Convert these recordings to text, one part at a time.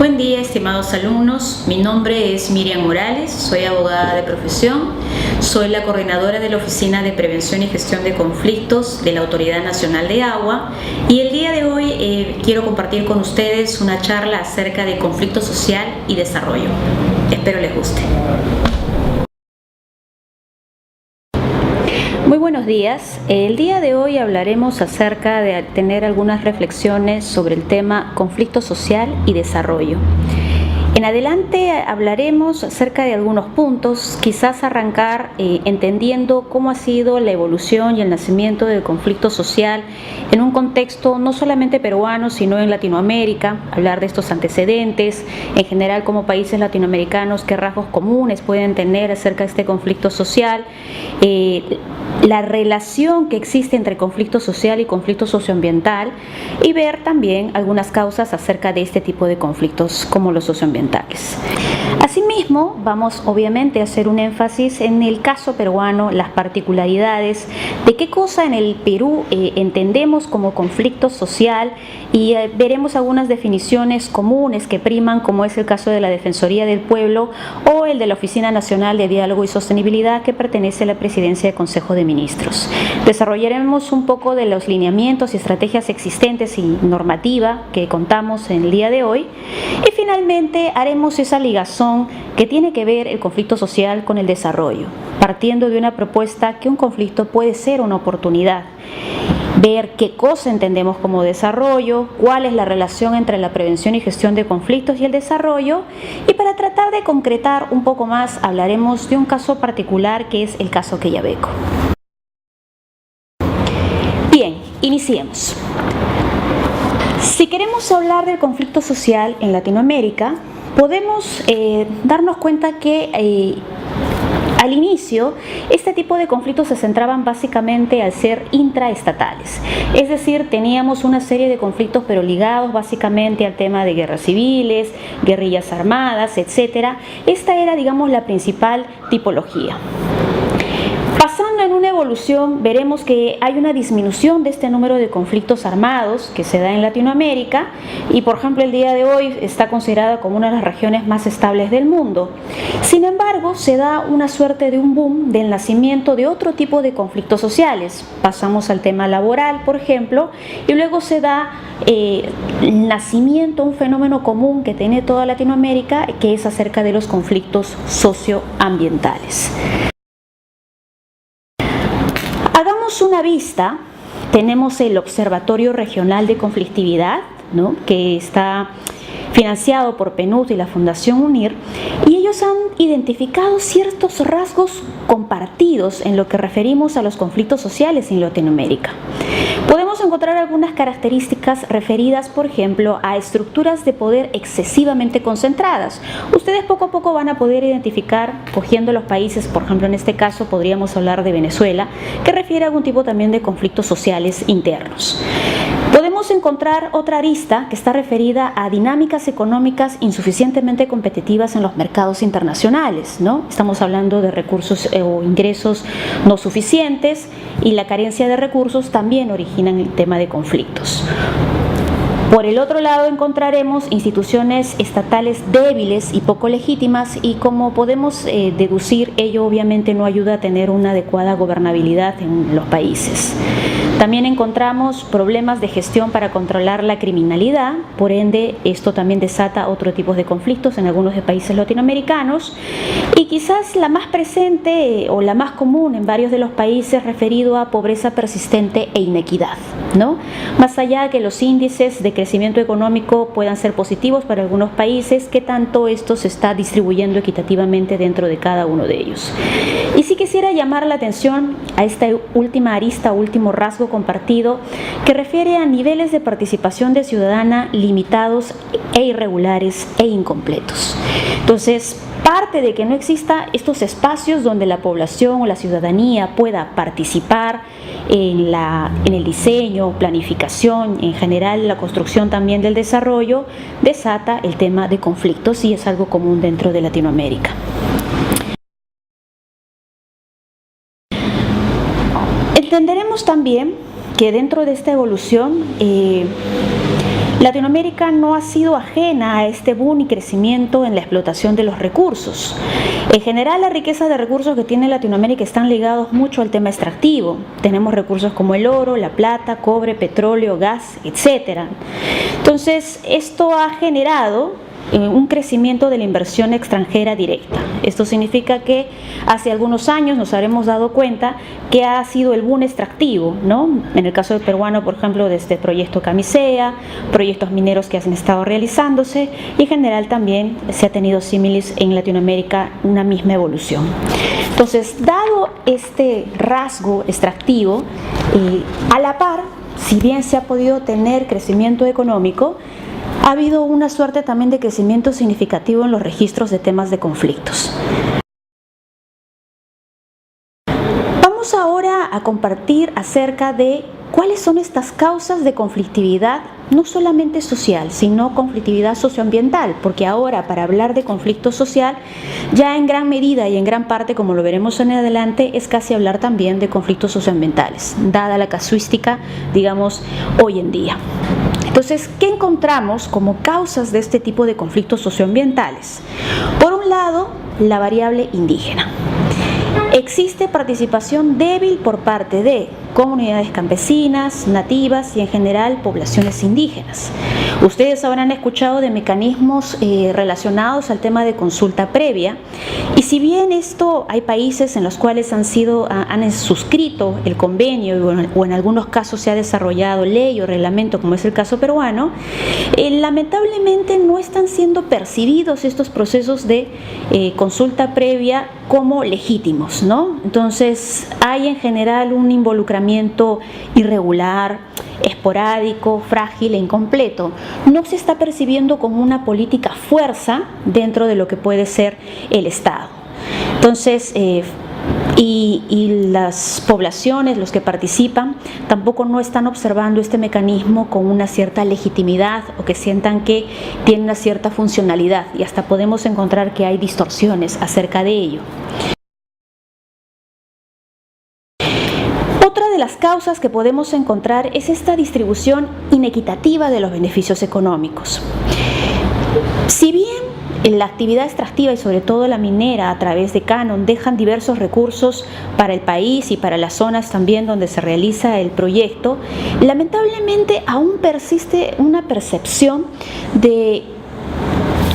Buen día, estimados alumnos. Mi nombre es Miriam Morales, soy abogada de profesión, soy la coordinadora de la Oficina de Prevención y Gestión de Conflictos de la Autoridad Nacional de Agua y el día de hoy quiero compartir con ustedes una charla acerca de conflicto social y desarrollo. Espero les guste. Muy buenos días. El día de hoy hablaremos acerca de tener algunas reflexiones sobre el tema conflicto social y desarrollo. En adelante hablaremos acerca de algunos puntos, quizás arrancar entendiendo cómo ha sido la evolución y el nacimiento del conflicto social en un contexto no solamente peruano, sino en Latinoamérica, hablar de estos antecedentes, en general como países latinoamericanos, qué rasgos comunes pueden tener acerca de este conflicto social, la relación que existe entre conflicto social y conflicto socioambiental y ver también algunas causas acerca de este tipo de conflictos como los socioambientales. Asimismo, vamos obviamente a hacer un énfasis en el caso peruano, las particularidades de qué cosa en el Perú entendemos como conflicto social y veremos algunas definiciones comunes que priman, como es el caso de la Defensoría del Pueblo o el de la Oficina Nacional de Diálogo y Sostenibilidad que pertenece a la Presidencia del Consejo de Ministros. Desarrollaremos un poco de los lineamientos y estrategias existentes y normativa que contamos en el día de hoy y finalmente haremos esa ligazón que tiene que ver el conflicto social con el desarrollo, partiendo de una propuesta que un conflicto puede ser una oportunidad. Ver qué cosa entendemos como desarrollo, cuál es la relación entre la prevención y gestión de conflictos y el desarrollo, y para tratar de concretar un poco más hablaremos de un caso particular que es el caso Quellaveco. Bien, iniciemos. Si queremos hablar del conflicto social en Latinoamérica, podemos darnos cuenta que al inicio, este tipo de conflictos se centraban básicamente al ser intraestatales, es decir, teníamos una serie de conflictos pero ligados básicamente al tema de guerras civiles, guerrillas armadas, etc. Esta era, digamos, la principal tipología. Pasando en una evolución, veremos que hay una disminución de este número de conflictos armados que se da en Latinoamérica y, por ejemplo, el día de hoy está considerada como una de las regiones más estables del mundo. Sin embargo, se da una suerte de un boom del nacimiento de otro tipo de conflictos sociales. Pasamos al tema laboral, por ejemplo, y luego se da el nacimiento, un fenómeno común que tiene toda Latinoamérica, que es acerca de los conflictos socioambientales. Hagamos una vista, tenemos el Observatorio Regional de Conflictividad, ¿no?, que está financiado por PNUD y la Fundación UNIR, y ellos han identificado ciertos rasgos compartidos en lo que referimos a los conflictos sociales en Latinoamérica. Podemos encontrar algunas características referidas, por ejemplo, a estructuras de poder excesivamente concentradas. Ustedes poco a poco van a poder identificar, cogiendo los países, por ejemplo, en este caso podríamos hablar de Venezuela, que refiere a algún tipo también de conflictos sociales internos. Podemos encontrar otra arista que está referida a dinámicas económicas insuficientemente competitivas en los mercados internacionales, ¿no? Estamos hablando de recursos o ingresos no suficientes y la carencia de recursos también originan el tema de conflictos. Por el otro lado encontraremos instituciones estatales débiles y poco legítimas y, como podemos deducir, ello obviamente no ayuda a tener una adecuada gobernabilidad en los países. También encontramos problemas de gestión para controlar la criminalidad, por ende esto también desata otro tipo de conflictos en algunos de países latinoamericanos y quizás la más presente o la más común en varios de los países referido a pobreza persistente e inequidad, ¿no? Más allá de que los índices de crecimiento económico puedan ser positivos para algunos países, ¿qué tanto esto se está distribuyendo equitativamente dentro de cada uno de ellos? Y sí quisiera llamar la atención a esta última arista, último rasgo compartido, que refiere a niveles de participación de ciudadana limitados e irregulares e incompletos. Entonces, parte de que no exista estos espacios donde la población o la ciudadanía pueda participar en el diseño, planificación, en general la construcción también del desarrollo, desata el tema de conflictos y es algo común dentro de Latinoamérica. Entenderemos también que dentro de esta evolución Latinoamérica no ha sido ajena a este boom y crecimiento en la explotación de los recursos. En general, la riqueza de recursos que tiene Latinoamérica están ligados mucho al tema extractivo. Tenemos recursos como el oro, la plata, cobre, petróleo, gas, etc. Entonces, esto ha generado un crecimiento de la inversión extranjera directa. Esto significa que hace algunos años nos habremos dado cuenta que ha sido el boom extractivo, ¿no? En el caso del peruano, por ejemplo, de este proyecto Camisea, proyectos mineros que han estado realizándose, y en general también se ha tenido símiles en Latinoamérica, una misma evolución. Entonces, dado este rasgo extractivo, a la par, si bien se ha podido tener crecimiento económico, ha habido una suerte también de crecimiento significativo en los registros de temas de conflictos. Vamos ahora a compartir acerca de cuáles son estas causas de conflictividad, no solamente social, sino conflictividad socioambiental, porque ahora, para hablar de conflicto social, ya en gran medida y en gran parte, como lo veremos en adelante, es casi hablar también de conflictos socioambientales, dada la casuística, digamos, hoy en día. Entonces, ¿qué encontramos como causas de este tipo de conflictos socioambientales? Por un lado, la variable indígena. Existe participación débil por parte de comunidades campesinas, nativas y en general poblaciones indígenas. Ustedes habrán escuchado de mecanismos relacionados al tema de consulta previa, y si bien esto hay países en los cuales han suscrito el convenio o en algunos casos se ha desarrollado ley o reglamento, como es el caso peruano, lamentablemente no están siendo percibidos estos procesos de consulta previa como legítimos, ¿no? Entonces hay en general un involucramiento irregular, esporádico, frágil e incompleto. No se está percibiendo como una política fuerza dentro de lo que puede ser el Estado. Entonces, y las poblaciones, los que participan, tampoco no están observando este mecanismo con una cierta legitimidad o que sientan que tiene una cierta funcionalidad, y hasta podemos encontrar que hay distorsiones acerca de ello. Otra de las causas que podemos encontrar es esta distribución inequitativa de los beneficios económicos. Si bien la actividad extractiva y sobre todo la minera a través de canon dejan diversos recursos para el país y para las zonas también donde se realiza el proyecto, lamentablemente aún persiste una percepción de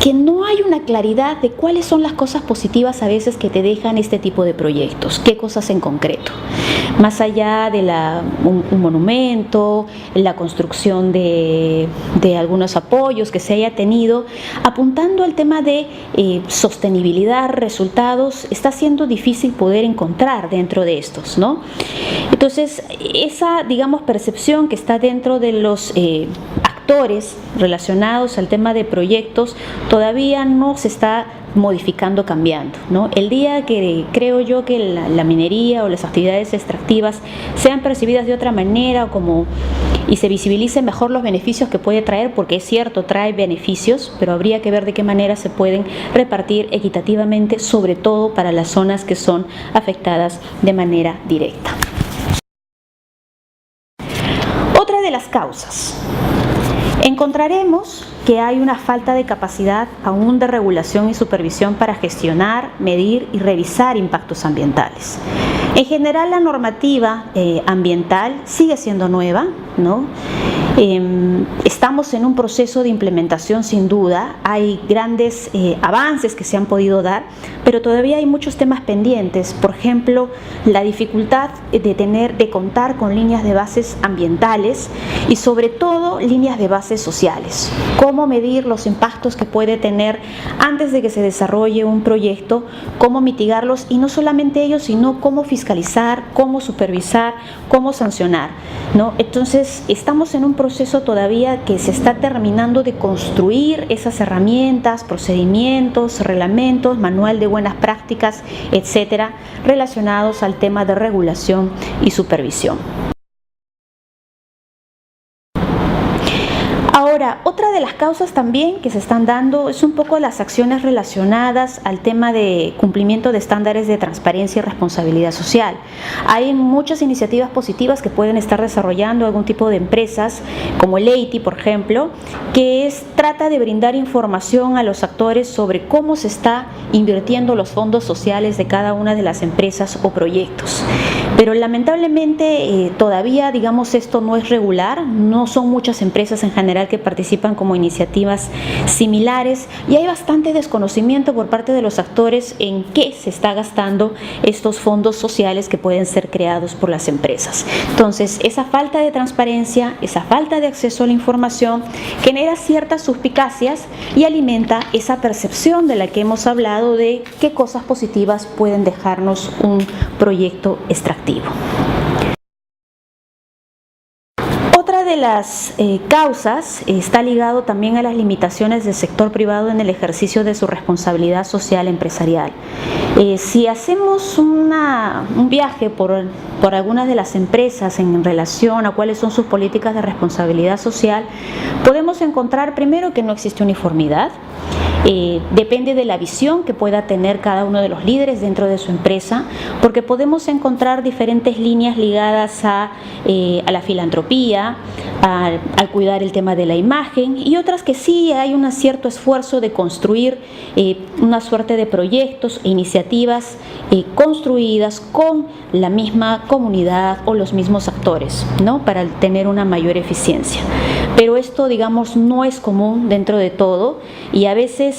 que no hay una claridad de cuáles son las cosas positivas a veces que te dejan este tipo de proyectos, qué cosas en concreto. Más allá de un monumento, la construcción de algunos apoyos que se haya tenido, apuntando al tema de sostenibilidad, resultados, está siendo difícil poder encontrar dentro de estos, ¿no? Entonces, esa, digamos, percepción que está dentro de los actores relacionados al tema de proyectos todavía no se está modificando, cambiando, ¿no? El día que creo yo que la minería o las actividades extractivas sean percibidas de otra manera y se visibilicen mejor los beneficios que puede traer, porque es cierto, trae beneficios, pero habría que ver de qué manera se pueden repartir equitativamente, sobre todo para las zonas que son afectadas de manera directa. Otra de las causas. Encontraremos que hay una falta de capacidad aún de regulación y supervisión para gestionar, medir y revisar impactos ambientales. En general, la normativa ambiental sigue siendo nueva, ¿no? Estamos en un proceso de implementación sin duda, hay grandes avances que se han podido dar, pero todavía hay muchos temas pendientes. Por ejemplo, la dificultad de contar con líneas de bases ambientales y sobre todo líneas de bases sociales. Cómo medir los impactos que puede tener antes de que se desarrolle un proyecto, cómo mitigarlos, y no solamente ellos, sino cómo fiscalizar, cómo supervisar, cómo sancionar, ¿no? Entonces, estamos en un proceso todavía que se está terminando de construir esas herramientas, procedimientos, reglamentos, manual de buenas prácticas, etcétera, relacionados al tema de regulación y supervisión. Ahora, Ahora, otra de las causas también que se están dando es un poco las acciones relacionadas al tema de cumplimiento de estándares de transparencia y responsabilidad social. Hay muchas iniciativas positivas que pueden estar desarrollando algún tipo de empresas, como el EITI, por ejemplo, que trata de brindar información a los actores sobre cómo se está invirtiendo los fondos sociales de cada una de las empresas o proyectos. Pero lamentablemente todavía, digamos, esto no es regular, no son muchas empresas en general que participan como iniciativas similares y hay bastante desconocimiento por parte de los actores en qué se está gastando estos fondos sociales que pueden ser creados por las empresas. Entonces, esa falta de transparencia, esa falta de acceso a la información genera ciertas suspicacias y alimenta esa percepción de la que hemos hablado de qué cosas positivas pueden dejarnos un proyecto extractivo. Otra de las causas está ligado también a las limitaciones del sector privado en el ejercicio de su responsabilidad social empresarial. Si hacemos un viaje por algunas de las empresas en relación a cuáles son sus políticas de responsabilidad social, podemos encontrar primero que no existe uniformidad. Depende de la visión que pueda tener cada uno de los líderes dentro de su empresa, porque podemos encontrar diferentes líneas ligadas a la filantropía, al cuidar el tema de la imagen y otras que sí hay un cierto esfuerzo de construir una suerte de proyectos e iniciativas construidas con la misma comunidad o los mismos actores, ¿no? Para tener una mayor eficiencia. Pero esto, digamos, no es común dentro de todo y a veces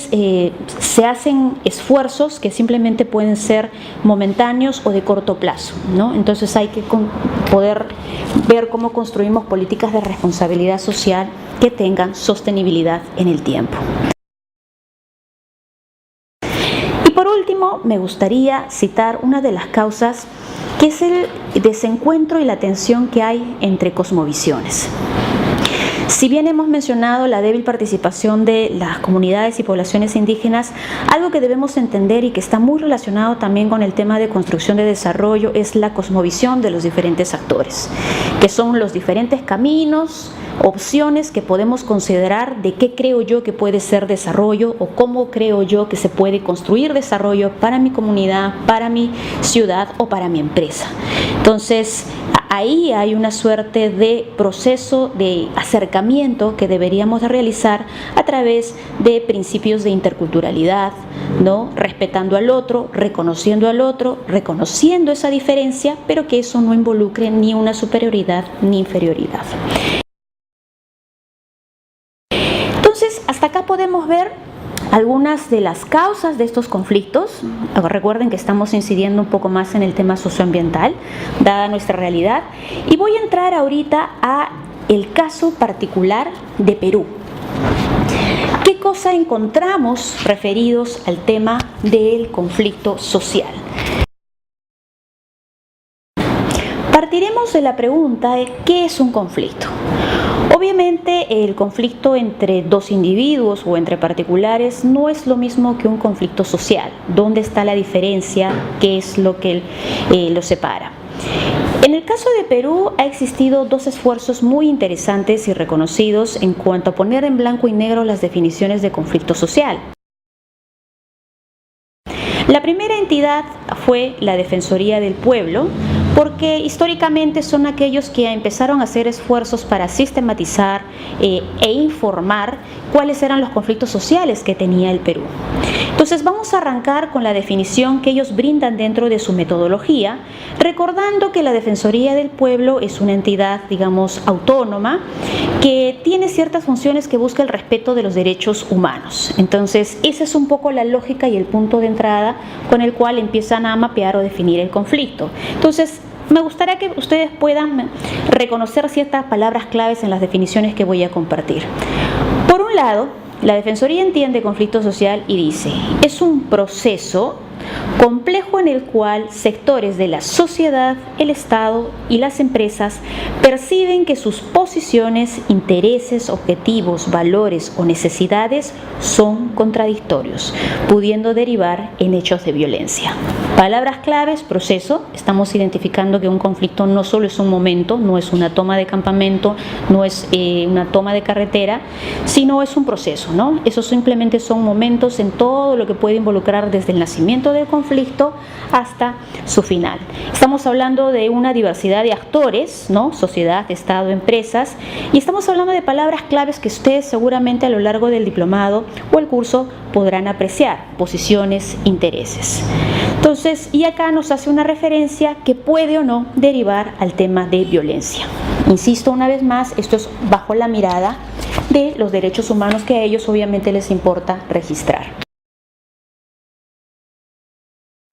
se hacen esfuerzos que simplemente pueden ser momentáneos o de corto plazo, ¿no? Entonces hay que poder ver cómo construimos políticas de responsabilidad social que tengan sostenibilidad en el tiempo. Y por último, me gustaría citar una de las causas que es el desencuentro y la tensión que hay entre cosmovisiones. Si bien hemos mencionado la débil participación de las comunidades y poblaciones indígenas, algo que debemos entender y que está muy relacionado también con el tema de construcción de desarrollo es la cosmovisión de los diferentes actores, que son los diferentes caminos, opciones que podemos considerar de qué creo yo que puede ser desarrollo o cómo creo yo que se puede construir desarrollo para mi comunidad, para mi ciudad o para mi empresa. Entonces, ahí hay una suerte de proceso de acercamiento que deberíamos de realizar a través de principios de interculturalidad, ¿no? Respetando al otro, reconociendo esa diferencia, pero que eso no involucre ni una superioridad ni inferioridad. Entonces, hasta acá podemos ver algunas de las causas de estos conflictos. Recuerden que estamos incidiendo un poco más en el tema socioambiental, dada nuestra realidad. Y voy a entrar ahorita a el caso particular de Perú. ¿Qué cosa encontramos referidos al tema del conflicto social? Partiremos de la pregunta de ¿qué es un conflicto? Obviamente el conflicto entre dos individuos o entre particulares no es lo mismo que un conflicto social. ¿Dónde está la diferencia? ¿Qué es lo que los separa? En el caso de Perú ha existido dos esfuerzos muy interesantes y reconocidos en cuanto a poner en blanco y negro las definiciones de conflicto social. La primera entidad fue la Defensoría del Pueblo, porque históricamente son aquellos que empezaron a hacer esfuerzos para sistematizar e informar cuáles eran los conflictos sociales que tenía el Perú. Entonces vamos a arrancar con la definición que ellos brindan dentro de su metodología, recordando que la Defensoría del Pueblo es una entidad, digamos, autónoma, que tiene ciertas funciones que busca el respeto de los derechos humanos. Entonces esa es un poco la lógica y el punto de entrada con el cual empiezan a mapear o definir el conflicto. Entonces, me gustaría que ustedes puedan reconocer ciertas palabras claves en las definiciones que voy a compartir. Por un lado, la Defensoría entiende conflicto social y dice, es un proceso complejo en el cual sectores de la sociedad, el Estado y las empresas perciben que sus posiciones, intereses, objetivos, valores o necesidades son contradictorios, pudiendo derivar en hechos de violencia. Palabras claves: proceso. Estamos identificando que un conflicto no solo es un momento, no es una toma de campamento, no es una toma de carretera, sino es un proceso, ¿no? Esos simplemente son momentos en todo lo que puede involucrar desde el nacimiento del conflicto hasta su final. Estamos hablando de una diversidad de actores, ¿no? Sociedad, Estado, empresas, y estamos hablando de palabras claves que ustedes seguramente a lo largo del diplomado o el curso podrán apreciar: posiciones, intereses. Entonces, y acá nos hace una referencia que puede o no derivar al tema de violencia. Insisto una vez más, esto es bajo la mirada de los derechos humanos que a ellos obviamente les importa registrar.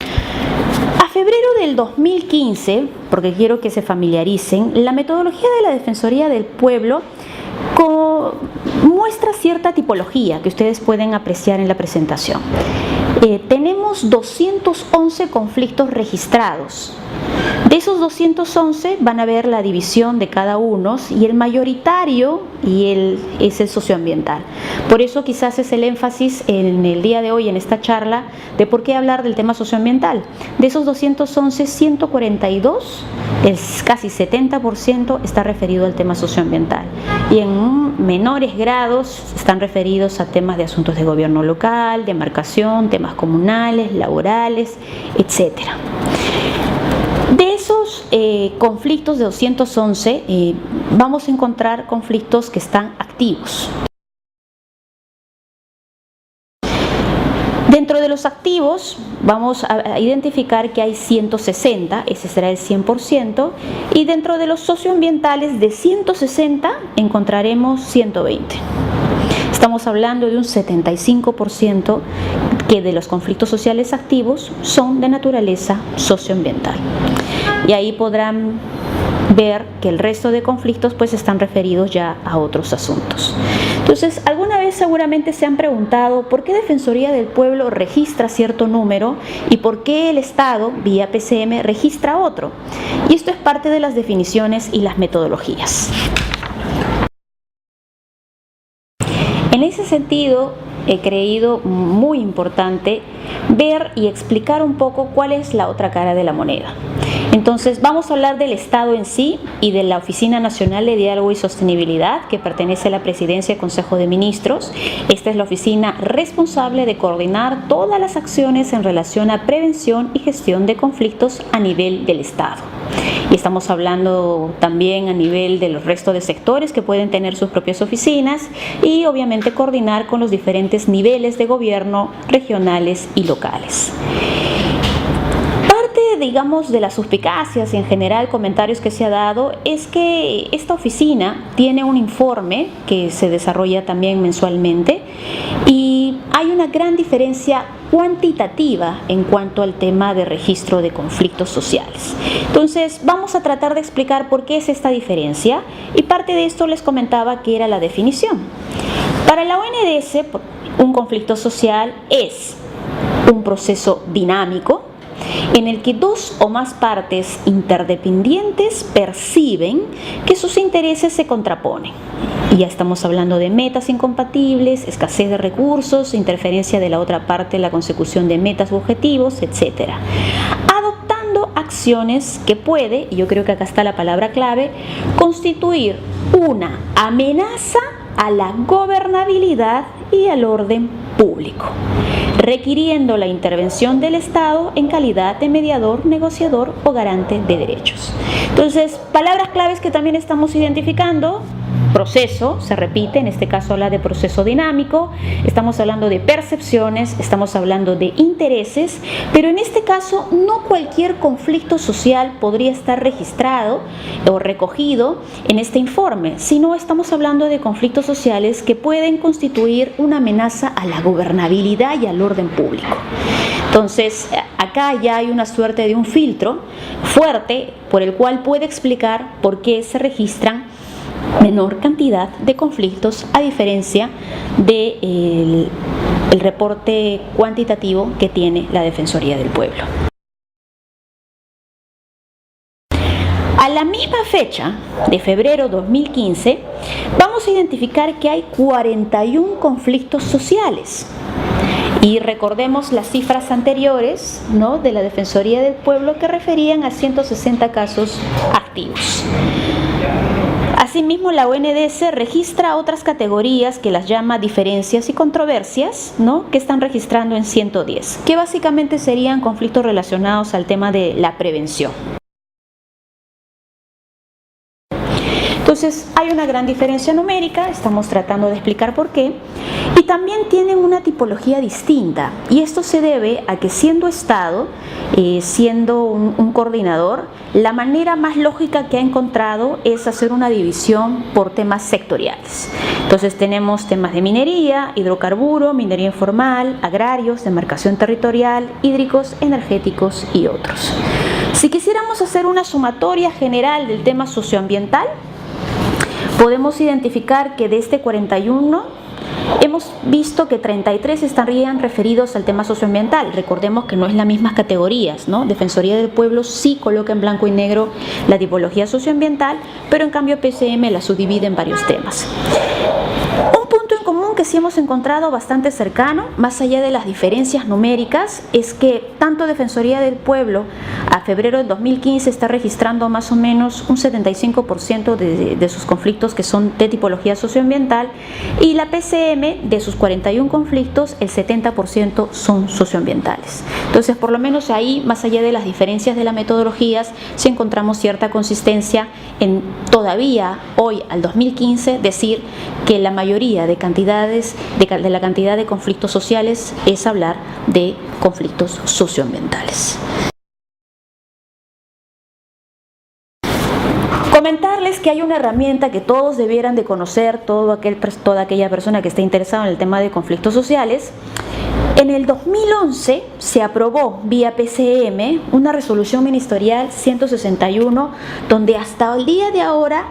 A febrero del 2015, porque quiero que se familiaricen, la metodología de la Defensoría del Pueblo muestra cierta tipología que ustedes pueden apreciar en la presentación. Tenemos 211 conflictos registrados. De esos 211 van a ver la división de cada uno, y el mayoritario es el socioambiental. Por eso quizás es el énfasis en el día de hoy, en esta charla, de por qué hablar del tema socioambiental. De esos 211, 142, casi 70% está referido al tema socioambiental, y en menores grados están referidos a temas de asuntos de gobierno local, demarcación, temas comunales, laborales, etcétera. De esos conflictos de 211, vamos a encontrar conflictos que están activos. Dentro de los activos vamos a identificar que hay 160, ese será el 100%, y dentro de los socioambientales de 160 encontraremos 120. Estamos hablando de un 75% que de los conflictos sociales activos son de naturaleza socioambiental. Y ahí podrán ver que el resto de conflictos pues están referidos ya a otros asuntos. Entonces, alguna vez seguramente se han preguntado por qué Defensoría del Pueblo registra cierto número y por qué el Estado, vía PCM, registra otro. Y esto es parte de las definiciones y las metodologías. En ese sentido, he creído muy importante ver y explicar un poco cuál es la otra cara de la moneda. Entonces, vamos a hablar del Estado en sí y de la Oficina Nacional de Diálogo y Sostenibilidad, que pertenece a la Presidencia y Consejo de Ministros. Esta es la oficina responsable de coordinar todas las acciones en relación a prevención y gestión de conflictos a nivel del Estado. Y estamos hablando también a nivel del resto de sectores que pueden tener sus propias oficinas, y obviamente coordinar con los diferentes niveles de gobierno regionales y locales. Digamos, de las suspicacias y en general comentarios que se ha dado es que esta oficina tiene un informe que se desarrolla también mensualmente, y hay una gran diferencia cuantitativa en cuanto al tema de registro de conflictos sociales. Entonces, vamos a tratar de explicar por qué es esta diferencia, y parte de esto les comentaba que era la definición. Para la ONDS, un conflicto social es un proceso dinámico en el que dos o más partes interdependientes perciben que sus intereses se contraponen. Y ya estamos hablando de metas incompatibles, escasez de recursos, interferencia de la otra parte en la consecución de metas u objetivos, etc. Adoptando acciones que puede, y yo creo que acá está la palabra clave, constituir una amenaza a la gobernabilidad y al orden público, requiriendo la intervención del Estado en calidad de mediador, negociador o garante de derechos. Entonces, palabras claves que también estamos identificando: proceso, se repite, en este caso habla de proceso dinámico, estamos hablando de percepciones, estamos hablando de intereses, pero en este caso no cualquier conflicto social podría estar registrado o recogido en este informe, sino estamos hablando de conflictos sociales que pueden constituir una amenaza a la gobernabilidad y al orden público. Entonces, acá ya hay una suerte de un filtro fuerte por el cual puede explicar por qué se registran menor cantidad de conflictos a diferencia de el reporte cuantitativo que tiene la Defensoría del Pueblo. A la misma fecha, de febrero 2015, vamos a identificar que hay 41 conflictos sociales. Y recordemos las cifras anteriores, ¿no?, de la Defensoría del Pueblo, que referían a 160 casos activos. Asimismo, la ONDC registra otras categorías que las llama diferencias y controversias, ¿no?, que están registrando en 110, que básicamente serían conflictos relacionados al tema de la prevención. Entonces, hay una gran diferencia numérica, estamos tratando de explicar por qué, y también tienen una tipología distinta, y esto se debe a que siendo Estado, siendo un coordinador, la manera más lógica que ha encontrado es hacer una división por temas sectoriales. Entonces tenemos temas de minería, hidrocarburo, minería informal, agrarios, demarcación territorial, hídricos, energéticos y otros. Si quisiéramos hacer una sumatoria general del tema socioambiental, podemos identificar que de este 41 hemos visto que 33 estarían referidos al tema socioambiental. Recordemos que no es las mismas categorías, ¿no? Defensoría del Pueblo sí coloca en blanco y negro la tipología socioambiental, pero en cambio PCM la subdivide en varios temas. Un punto en común que sí hemos encontrado bastante cercano, más allá de las diferencias numéricas, es que tanto Defensoría del Pueblo a febrero del 2015 está registrando más o menos un 75% de sus conflictos que son de tipología socioambiental, y la PCM de sus 41 conflictos el 70% son socioambientales. Entonces, por lo menos ahí, más allá de las diferencias de las metodologías, sí encontramos cierta consistencia en todavía hoy al 2015 decir que la mayoría de la cantidad de conflictos sociales es hablar de conflictos socioambientales. Comentarles que hay una herramienta que todos debieran de conocer, toda aquella persona que esté interesada en el tema de conflictos sociales. En el 2011 se aprobó vía PCM una resolución ministerial 161, donde hasta el día de ahora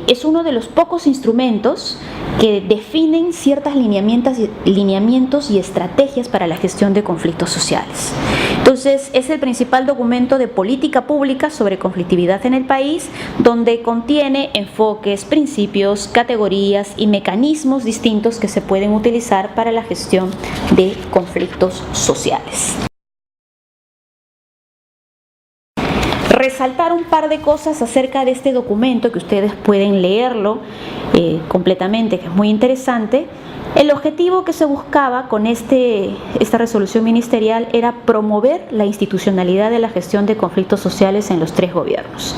es uno de los pocos instrumentos que definen ciertos lineamientos y estrategias para la gestión de conflictos sociales. Entonces, es el principal documento de política pública sobre conflictividad en el país, donde contiene enfoques, principios, categorías y mecanismos distintos que se pueden utilizar para la gestión de conflictos sociales. Resaltar un par de cosas acerca de este documento, que ustedes pueden leerlo completamente, que es muy interesante. El objetivo que se buscaba con esta resolución ministerial era promover la institucionalidad de la gestión de conflictos sociales en los 3 gobiernos.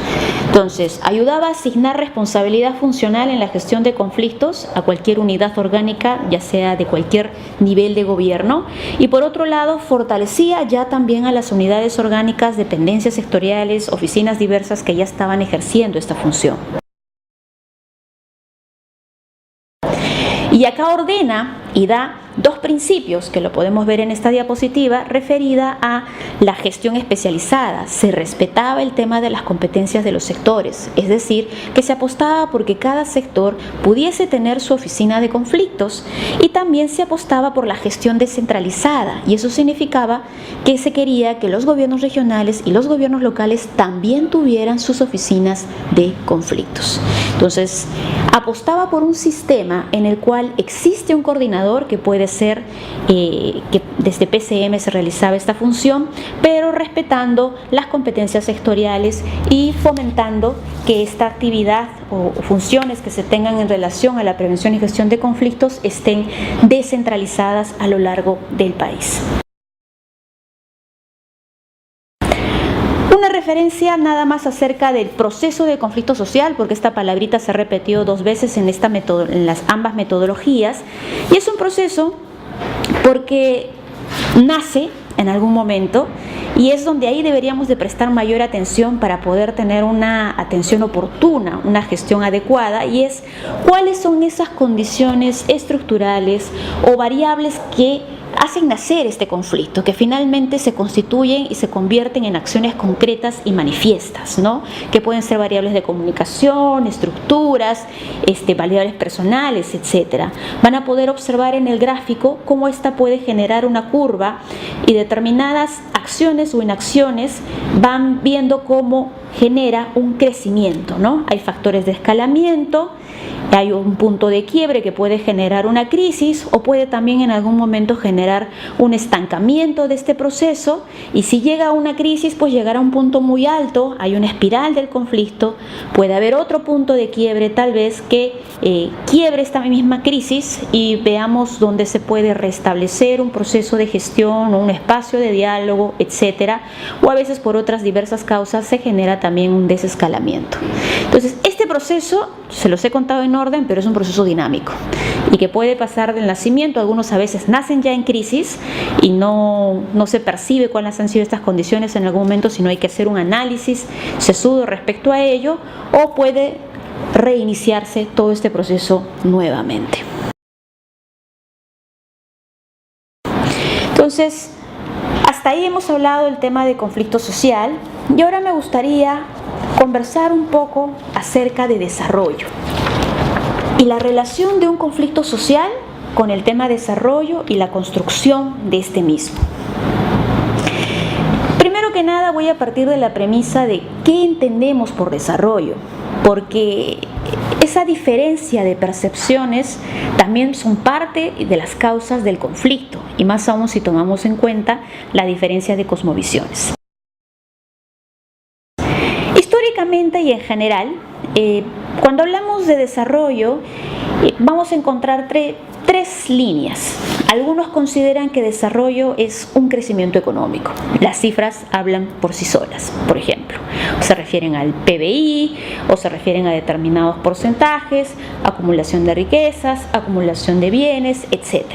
Entonces, ayudaba a asignar responsabilidad funcional en la gestión de conflictos a cualquier unidad orgánica, ya sea de cualquier nivel de gobierno, y por otro lado, fortalecía ya también a las unidades orgánicas, dependencias sectoriales, oficinas diversas que ya estaban ejerciendo esta función. Y acá ordena y da 2 principios, que lo podemos ver en esta diapositiva, referida a la gestión especializada. Se respetaba el tema de las competencias de los sectores, es decir, que se apostaba porque cada sector pudiese tener su oficina de conflictos, y también se apostaba por la gestión descentralizada, y eso significaba que se quería que los gobiernos regionales y los gobiernos locales también tuvieran sus oficinas de conflictos. Entonces, apostaba por un sistema en el cual existe un coordinador que puede ser que desde PCM se realizaba esta función, pero respetando las competencias sectoriales y fomentando que esta actividad o funciones que se tengan en relación a la prevención y gestión de conflictos estén descentralizadas a lo largo del país. Una referencia nada más acerca del proceso de conflicto social, porque esta palabrita se ha repetido 2 veces en las ambas metodologías, y es un proceso porque nace en algún momento, y es donde ahí deberíamos de prestar mayor atención para poder tener una atención oportuna, una gestión adecuada, y es cuáles son esas condiciones estructurales o variables que hacen nacer este conflicto, que finalmente se constituyen y se convierten en acciones concretas y manifiestas, ¿no? Que pueden ser variables de comunicación, estructuras, variables personales, etc. Van a poder observar en el gráfico cómo esta puede generar una curva y determinadas acciones o inacciones van viendo cómo genera un crecimiento, ¿no? Hay factores de escalamiento, hay un punto de quiebre que puede generar una crisis o puede también en algún momento generar un estancamiento de este proceso, y si llega a una crisis pues llegará a un punto muy alto, hay una espiral del conflicto, puede haber otro punto de quiebre tal vez que quiebre esta misma crisis y veamos dónde se puede restablecer un proceso de gestión o un espacio de diálogo, etcétera, o a veces por otras diversas causas se genera también un desescalamiento. Entonces este proceso se los he contado en orden, pero es un proceso dinámico y que puede pasar del nacimiento. Algunos a veces nacen ya en crisis y no se percibe cuáles han sido estas condiciones en algún momento, sino hay que hacer un análisis sesudo respecto a ello, o puede reiniciarse todo este proceso nuevamente. Entonces, hasta ahí hemos hablado del tema de conflicto social y ahora me gustaría conversar un poco acerca de desarrollo y la relación de un conflicto social con el tema de desarrollo y la construcción de este mismo. Primero que nada voy a partir de la premisa de qué entendemos por desarrollo, porque esa diferencia de percepciones también son parte de las causas del conflicto, y más aún si tomamos en cuenta la diferencia de cosmovisiones. Históricamente y en general, cuando hablamos de desarrollo, vamos a encontrar tres líneas. Algunos consideran que desarrollo es un crecimiento económico. Las cifras hablan por sí solas, por ejemplo. Se refieren al PBI o se refieren a determinados porcentajes, acumulación de riquezas, acumulación de bienes, etc.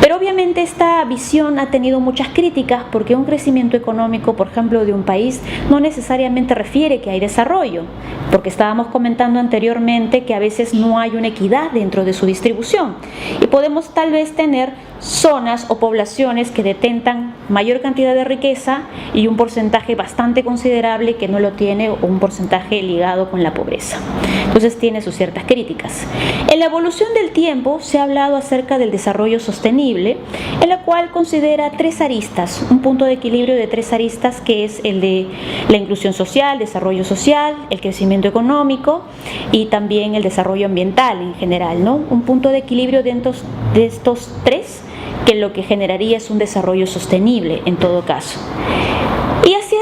Pero obviamente esta visión ha tenido muchas críticas porque un crecimiento económico, por ejemplo, de un país no necesariamente refiere que hay desarrollo, porque estábamos comentando anteriormente que a veces no hay una equidad dentro de su distribución y podemos tal vez tener zonas o poblaciones que detentan mayor cantidad de riqueza y un porcentaje bastante considerable que no lo tiene, o un porcentaje ligado con la pobreza. Entonces tiene sus ciertas críticas. En la evolución del tiempo se ha hablado acerca del desarrollo sostenible, en la cual considera tres aristas, un punto de equilibrio de tres aristas, que es el de la inclusión social, desarrollo social, el crecimiento económico y también el desarrollo ambiental en general, ¿no? Un punto de equilibrio de estos tres, que lo que generaría es un desarrollo sostenible en todo caso. Y hace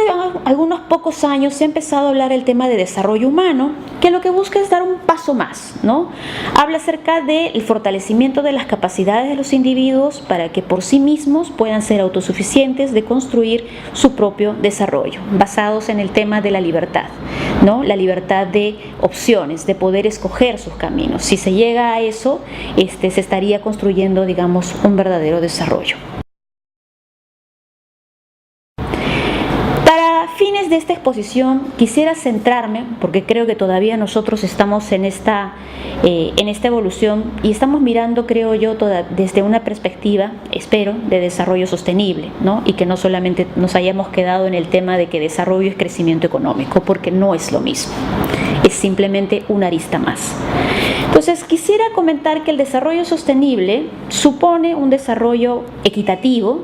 algunos pocos años se ha empezado a hablar el tema de desarrollo humano, que lo que busca es dar un paso más, ¿no? Habla acerca del fortalecimiento de las capacidades de los individuos para que por sí mismos puedan ser autosuficientes, de construir su propio desarrollo, basados en el tema de la libertad, ¿no? La libertad de opciones, de poder escoger sus caminos. Si se llega a eso, se estaría construyendo, digamos, un verdadero desarrollo. Fines de esta exposición quisiera centrarme, porque creo que todavía nosotros estamos en esta evolución y estamos mirando, creo yo, desde una perspectiva, espero, de desarrollo sostenible, ¿no? Y que no solamente nos hayamos quedado en el tema de que desarrollo es crecimiento económico, porque no es lo mismo, es simplemente una arista más. Entonces quisiera comentar que el desarrollo sostenible supone un desarrollo equitativo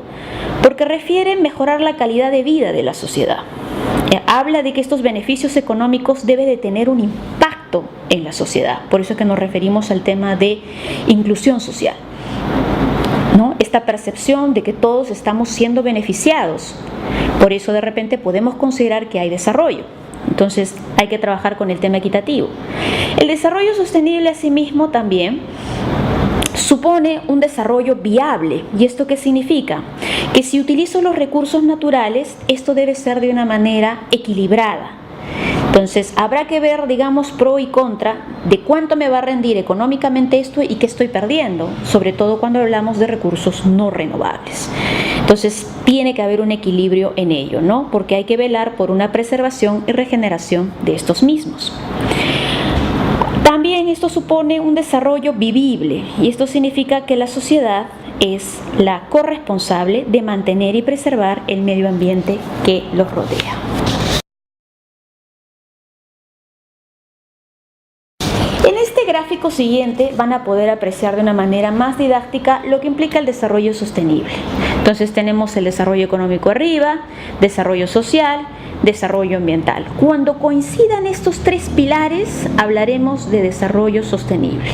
porque refiere mejorar la calidad de vida de la sociedad. Habla de que estos beneficios económicos deben de tener un impacto en la sociedad, por eso es que nos referimos al tema de inclusión social, ¿no? Esta percepción de que todos estamos siendo beneficiados, por eso de repente podemos considerar que hay desarrollo. Entonces hay que trabajar con el tema equitativo. El desarrollo sostenible asimismo también supone un desarrollo viable. ¿Y esto qué significa? Que si utilizo los recursos naturales, esto debe ser de una manera equilibrada. Entonces habrá que ver, digamos, pro y contra de cuánto me va a rendir económicamente esto y qué estoy perdiendo, sobre todo cuando hablamos de recursos no renovables. Entonces tiene que haber un equilibrio en ello, ¿no? Porque hay que velar por una preservación y regeneración de estos mismos. También esto supone un desarrollo vivible, y esto significa que la sociedad es la corresponsable de mantener y preservar el medio ambiente que los rodea. En este gráfico siguiente van a poder apreciar de una manera más didáctica lo que implica el desarrollo sostenible. Entonces tenemos el desarrollo económico arriba, desarrollo social, desarrollo ambiental. Cuando coincidan estos tres pilares, hablaremos de desarrollo sostenible.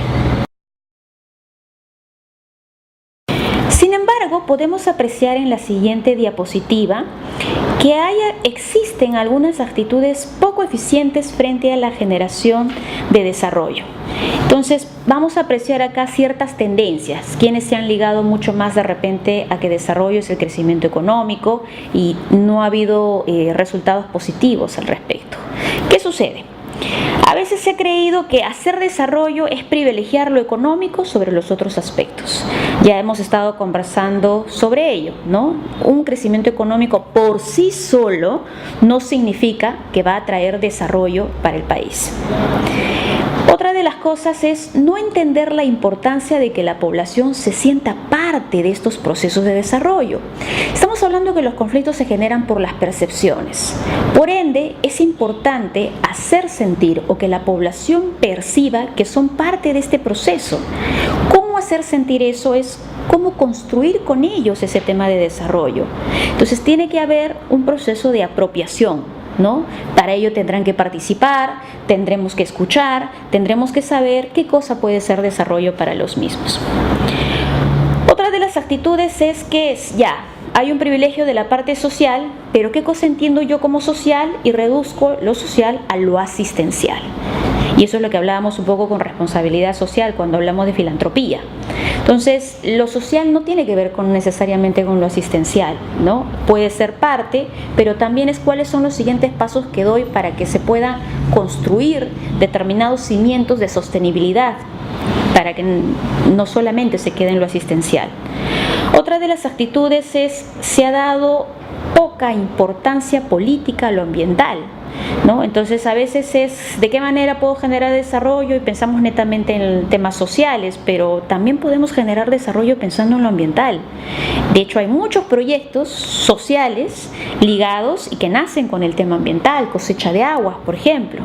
Sin embargo, podemos apreciar en la siguiente diapositiva que existen algunas actitudes poco eficientes frente a la generación de desarrollo. Entonces, vamos a apreciar acá ciertas tendencias, quienes se han ligado mucho más de repente a que desarrollo es el crecimiento económico y no ha habido resultados positivos al respecto. ¿Qué sucede? A veces se ha creído que hacer desarrollo es privilegiar lo económico sobre los otros aspectos. Ya hemos estado conversando sobre ello, ¿no? Un crecimiento económico por sí solo no significa que va a traer desarrollo para el país. Otra de las cosas es no entender la importancia de que la población se sienta parte de estos procesos de desarrollo. Estamos hablando que los conflictos se generan por las percepciones. Por ende, es importante hacer sentir o que la población perciba que son parte de este proceso. ¿Cómo hacer sentir eso? Es cómo construir con ellos ese tema de desarrollo. Entonces, tiene que haber un proceso de apropiación, ¿no? Para ello tendrán que participar, tendremos que escuchar, tendremos que saber qué cosa puede ser desarrollo para los mismos. Otra de las actitudes es que hay un privilegio de la parte social, pero ¿qué cosa entiendo yo como social? Y reduzco lo social a lo asistencial. Y eso es lo que hablábamos un poco con responsabilidad social cuando hablamos de filantropía. Entonces, lo social no tiene que ver necesariamente con lo asistencial, ¿no? Puede ser parte, pero también es cuáles son los siguientes pasos que doy para que se puedan construir determinados cimientos de sostenibilidad, para que no solamente se quede en lo asistencial. Otra de las actitudes se ha dado poca importancia política a lo ambiental, ¿no? Entonces a veces es de qué manera puedo generar desarrollo y pensamos netamente en temas sociales, pero también podemos generar desarrollo pensando en lo ambiental. De hecho, hay muchos proyectos sociales ligados y que nacen con el tema ambiental, cosecha de aguas, por ejemplo.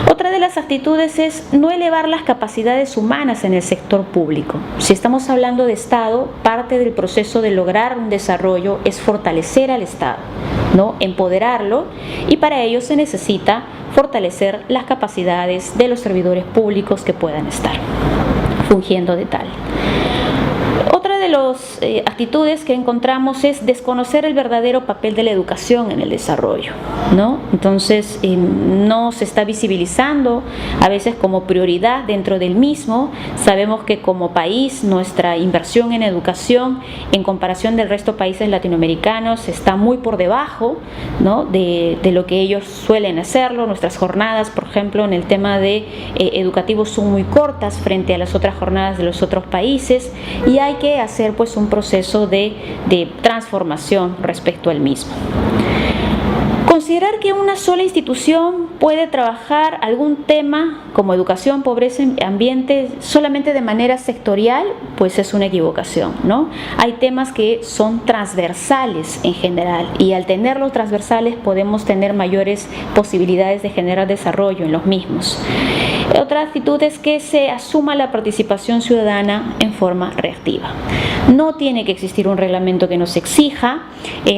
Otra de las actitudes es no elevar las capacidades humanas en el sector público. Si estamos hablando de Estado, parte del proceso de lograr un desarrollo es fortalecer al Estado, ¿no? Empoderarlo, y para ello se necesita fortalecer las capacidades de los servidores públicos que puedan estar fungiendo de tal. Otra de las actitudes que encontramos es desconocer el verdadero papel de la educación en el desarrollo, ¿no? Entonces, no se está visibilizando a veces como prioridad dentro del mismo. Sabemos que como país nuestra inversión en educación en comparación del resto de países latinoamericanos está muy por debajo, ¿no? de lo que ellos suelen hacerlo. Nuestras jornadas, por ejemplo, en el tema de educativo son muy cortas frente a las otras jornadas de los otros países, y hay que hacer pues un proceso de transformación respecto al mismo. Considerar que una sola institución puede trabajar algún tema como educación, pobreza y ambiente solamente de manera sectorial, pues es una equivocación, ¿no? Hay temas que son transversales en general, y al tenerlos transversales podemos tener mayores posibilidades de generar desarrollo en los mismos. Otra actitud es que se asuma la participación ciudadana en forma reactiva. No tiene que existir un reglamento que nos exija,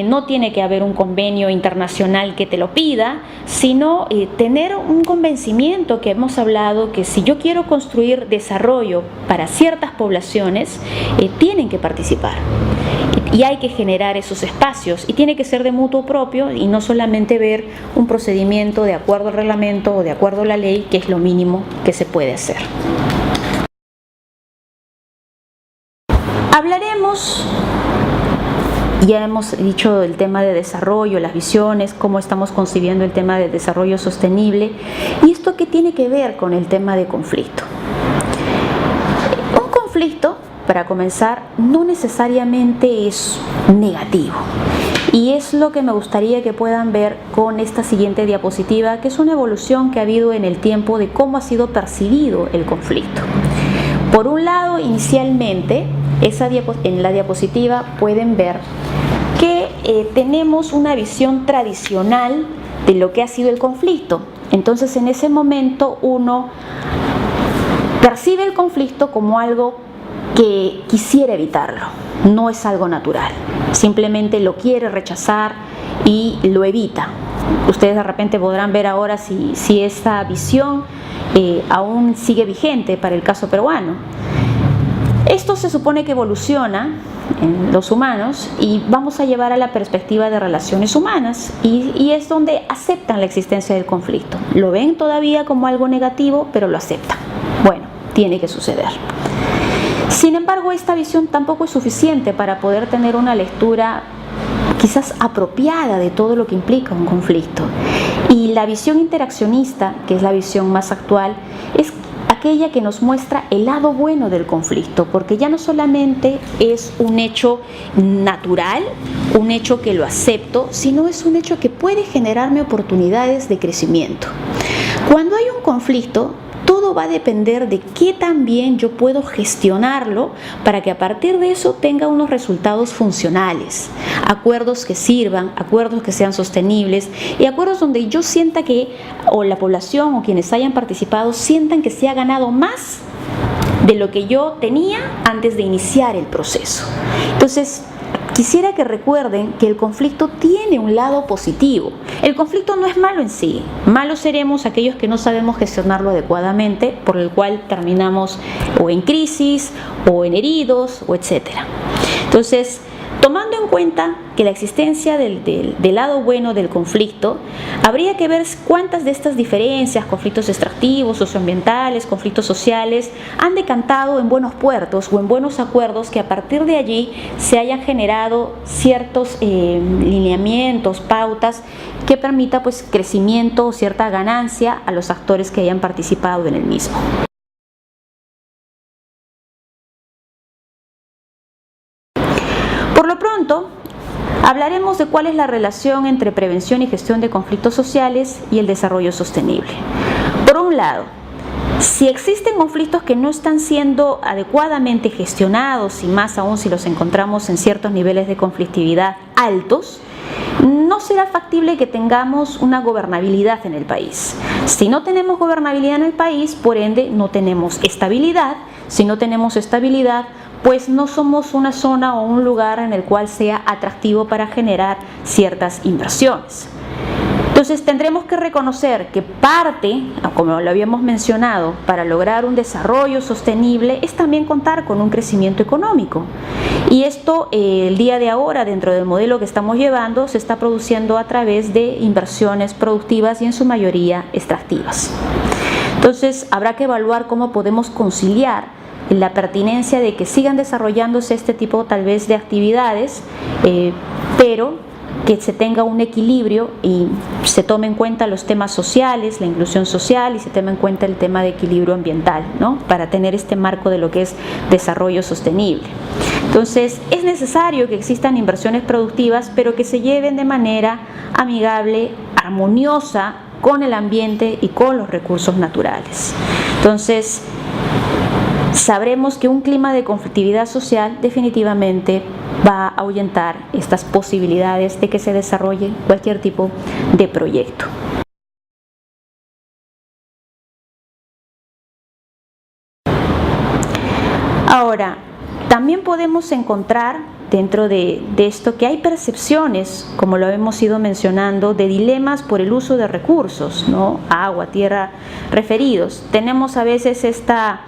no tiene que haber un convenio internacional que te lo pida, sino tener un convencimiento que hemos hablado, que si yo quiero construir desarrollo para ciertas poblaciones, tienen que participar. Y hay que generar esos espacios, y tiene que ser de mutuo propio y no solamente ver un procedimiento de acuerdo al reglamento o de acuerdo a la ley, que es lo mínimo que se puede hacer. Hablaremos, ya hemos dicho el tema de desarrollo, las visiones, cómo estamos concibiendo el tema de desarrollo sostenible, y esto qué tiene que ver con el tema de conflicto. Un conflicto, para comenzar, no necesariamente es negativo, y es lo que me gustaría que puedan ver con esta siguiente diapositiva, que es una evolución que ha habido en el tiempo de cómo ha sido percibido el conflicto. Por un lado, inicialmente, en la diapositiva pueden ver que tenemos una visión tradicional de lo que ha sido el conflicto. Entonces, en ese momento uno percibe el conflicto como algo que quisiera evitarlo, no es algo natural, simplemente lo quiere rechazar y lo evita. Ustedes de repente podrán ver ahora si esta visión aún sigue vigente para el caso peruano. Esto se supone que evoluciona en los humanos y vamos a llevar a la perspectiva de relaciones humanas y es donde aceptan la existencia del conflicto. Lo ven todavía como algo negativo, pero lo aceptan. Bueno, tiene que suceder. Sin embargo, esta visión tampoco es suficiente para poder tener una lectura quizás apropiada de todo lo que implica un conflicto. Y la visión interaccionista, que es la visión más actual, es aquella que nos muestra el lado bueno del conflicto, porque ya no solamente es un hecho natural, un hecho que lo acepto, sino es un hecho que puede generarme oportunidades de crecimiento. Cuando hay un conflicto, todo va a depender de qué tan bien yo puedo gestionarlo para que a partir de eso tenga unos resultados funcionales, acuerdos que sirvan, acuerdos que sean sostenibles y acuerdos donde yo sienta que, o la población o quienes hayan participado, sientan que se ha ganado más de lo que yo tenía antes de iniciar el proceso. Entonces, quisiera que recuerden que el conflicto tiene un lado positivo. El conflicto no es malo en sí. Malos seremos aquellos que no sabemos gestionarlo adecuadamente, por el cual terminamos o en crisis, o en heridos, o etcétera. Entonces, tomando en cuenta que la existencia del lado bueno del conflicto, habría que ver cuántas de estas diferencias, conflictos extractivos, socioambientales, conflictos sociales, han decantado en buenos puertos o en buenos acuerdos que a partir de allí se hayan generado ciertos lineamientos, pautas que permita pues crecimiento o cierta ganancia a los actores que hayan participado en el mismo. Por lo pronto, hablaremos de cuál es la relación entre prevención y gestión de conflictos sociales y el desarrollo sostenible. Por un lado, si existen conflictos que no están siendo adecuadamente gestionados, y más aún si los encontramos en ciertos niveles de conflictividad altos, no será factible que tengamos una gobernabilidad en el país. Si no tenemos gobernabilidad en el país, por ende no tenemos estabilidad. Si no tenemos estabilidad, pues no somos una zona o un lugar en el cual sea atractivo para generar ciertas inversiones. Entonces tendremos que reconocer que parte, como lo habíamos mencionado, para lograr un desarrollo sostenible es también contar con un crecimiento económico. Y esto el día de ahora, dentro del modelo que estamos llevando, se está produciendo a través de inversiones productivas y en su mayoría extractivas. Entonces habrá que evaluar cómo podemos conciliar la pertinencia de que sigan desarrollándose este tipo tal vez de actividades, pero que se tenga un equilibrio y se tome en cuenta los temas sociales, la inclusión social y se tome en cuenta el tema de equilibrio ambiental, ¿no? Para tener este marco de lo que es desarrollo sostenible. Entonces, es necesario que existan inversiones productivas, pero que se lleven de manera amigable, armoniosa con el ambiente y con los recursos naturales. Entonces, sabremos que un clima de conflictividad social definitivamente va a ahuyentar estas posibilidades de que se desarrolle cualquier tipo de proyecto. Ahora, también podemos encontrar dentro de esto que hay percepciones, como lo hemos ido mencionando, de dilemas por el uso de recursos, ¿no? Agua, tierra, referidos. Tenemos a veces esta